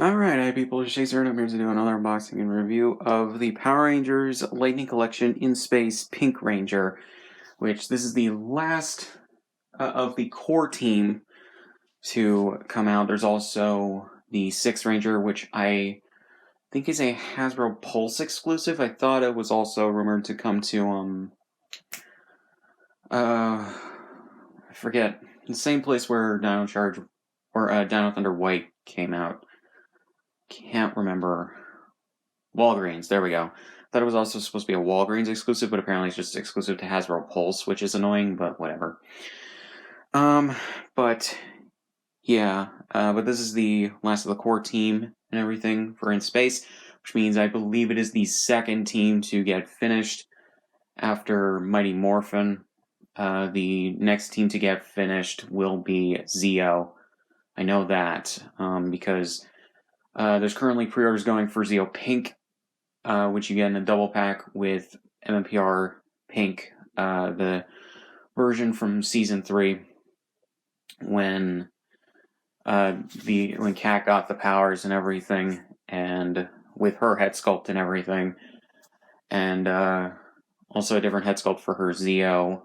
Alright, hi people, it's Chaser, and I'm here to do another unboxing and review of the Power Rangers Lightning Collection in Space Pink Ranger, which this is the last of the core team to come out. There's also the 6th Ranger, which I think is a Hasbro Pulse exclusive. I thought it was also rumored to come to, I forget, the same place where Dino Charge, or Dino Thunder White came out. Can't remember. Walgreens, there we go. Thought it was also supposed to be a Walgreens exclusive, but apparently it's just exclusive to Hasbro Pulse, which is annoying, but whatever. But yeah, but this is the last of the core team and everything for In Space, which means I believe it is the second team to get finished after Mighty Morphin. The next team to get finished will be Zeo. I know that, because there's currently pre-orders going for Zeo Pink, which you get in a double pack with MMPR Pink, the version from Season 3, when Kat got the powers and everything, and with her head sculpt and everything, and also a different head sculpt for her Zeo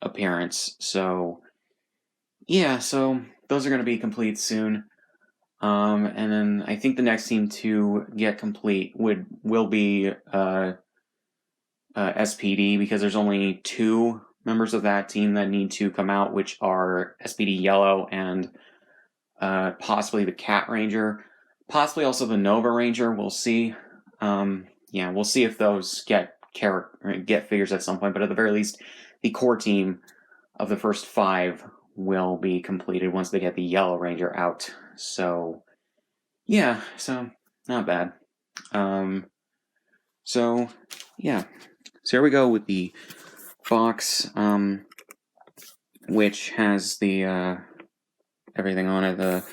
appearance. So, yeah, so those are going to be complete soon. And then I think the next team to get complete will be SPD, because there's only 2 members of that team that need to come out, which are SPD Yellow and possibly the Cat Ranger, possibly also the Nova Ranger. We'll see. Yeah, we'll see if those get figures at some point, but at the very least, the core team of the first 5 will be completed once they get the Yellow Ranger out. So, yeah, so not bad. So, yeah. So here we go with the box, which has the everything on it. The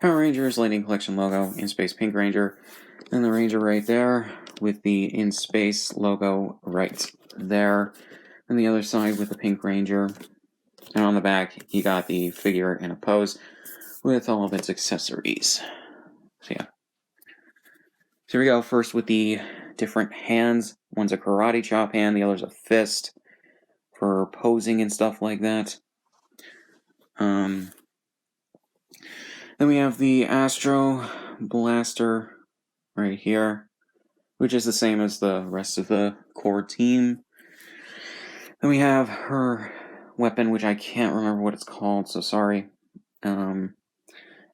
Power Rangers Lightning Collection logo, In Space Pink Ranger, and the Ranger right there with the In Space logo right there. And the other side with the Pink Ranger. And on the back, you got the figure in a pose with all of its accessories. So yeah. So here we go, first with the different hands. One's a karate chop hand, the other's a fist for posing and stuff like that. Then we have the Astro Blaster right here, which is the same as the rest of the core team. Then we have her weapon, which I can't remember what it's called, so sorry.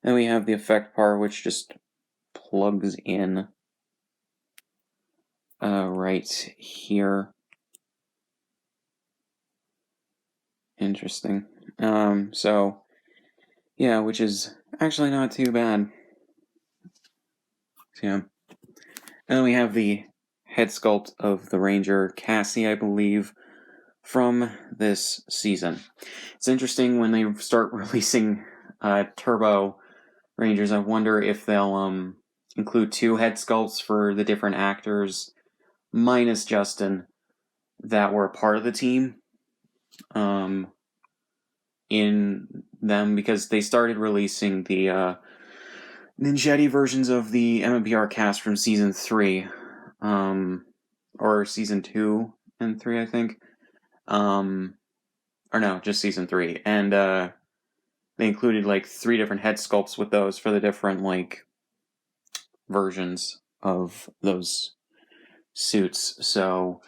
Then we have the effect part, which just plugs in right here. Interesting. So, yeah, which is actually not too bad. So, yeah. And then we have the head sculpt of the Ranger, Cassie, I believe, from this season. It's interesting when they start releasing Turbo Rangers, I wonder if they'll include 2 head sculpts for the different actors, minus Justin, that were a part of the team. In them, because they started releasing the Ninjetti versions of the MMPR cast from Season 3, or Season 2 and 3, I think. Or no, just Season 3. And they included like 3 different head sculpts with those for the different like versions of those suits. So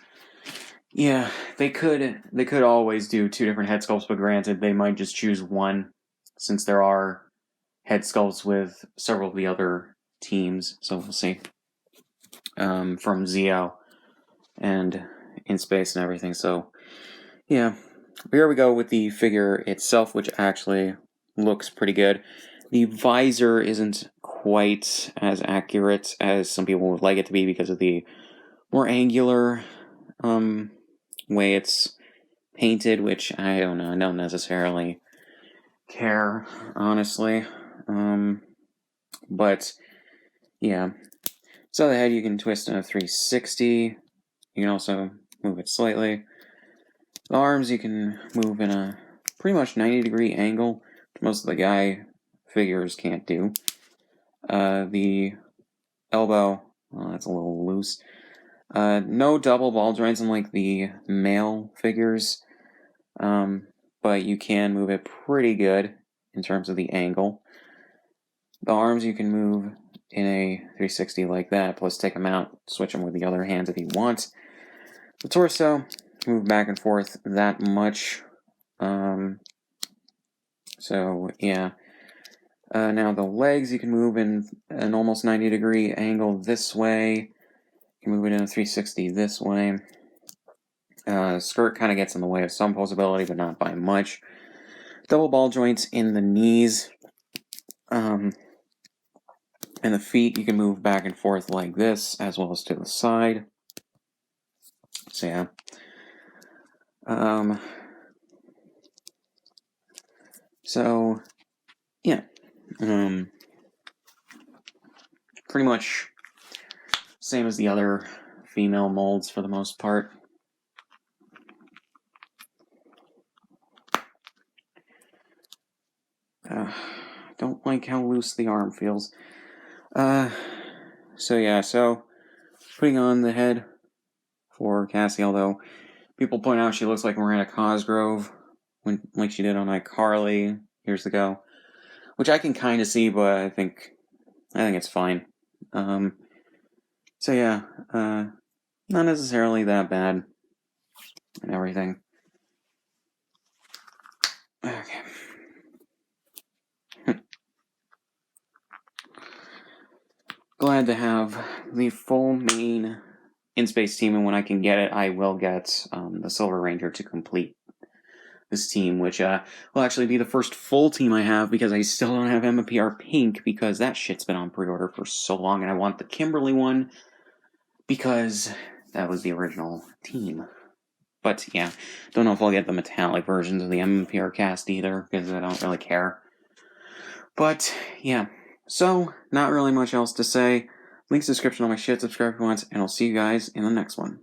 yeah, they could always do 2 different head sculpts, but granted, they might just choose one, since there are head sculpts with several of the other teams. So we'll see. From Zeo and In Space and everything. So yeah, here we go with the figure itself, which actually looks pretty good. The visor isn't quite as accurate as some people would like it to be because of the more angular way it's painted, which I don't know, I don't necessarily care, honestly. But yeah. So the head you can twist in a 360. You can also move it slightly. The arms you can move in a pretty much 90-degree angle, which most of the guy figures can't do. The elbow, well, that's a little loose. No double ball joints unlike the male figures, but you can move it pretty good in terms of the angle. The arms you can move in a 360 like that, plus take them out, switch them with the other hands if you want. The torso, move back and forth that much. So yeah. Now the legs you can move in an almost 90-degree angle this way. You can move it in a 360 this way. Skirt kind of gets in the way of some posability, but not by much. Double ball joints in the knees. And the feet you can move back and forth like this, as well as to the side. So yeah. So yeah. Pretty much same as the other female molds for the most part. Don't like how loose the arm feels. So yeah, so putting on the head for Cassie, although people point out she looks like Miranda Cosgrove, like she did on iCarly years ago, which I can kind of see, but I think it's fine. So yeah, not necessarily that bad and everything. Okay. Glad to have the full main in-space team, and when I can get it, I will get the Silver Ranger to complete this team, which will actually be the first full team I have, because I still don't have MPR Pink, because that shit's been on pre-order for so long, and I want the Kimberly one, because that was the original team. But yeah, don't know if I'll get the metallic versions of the MPR cast either, because I don't really care. But yeah, so not really much else to say. Links description on my shit, subscribe if you want, and I'll see you guys in the next one.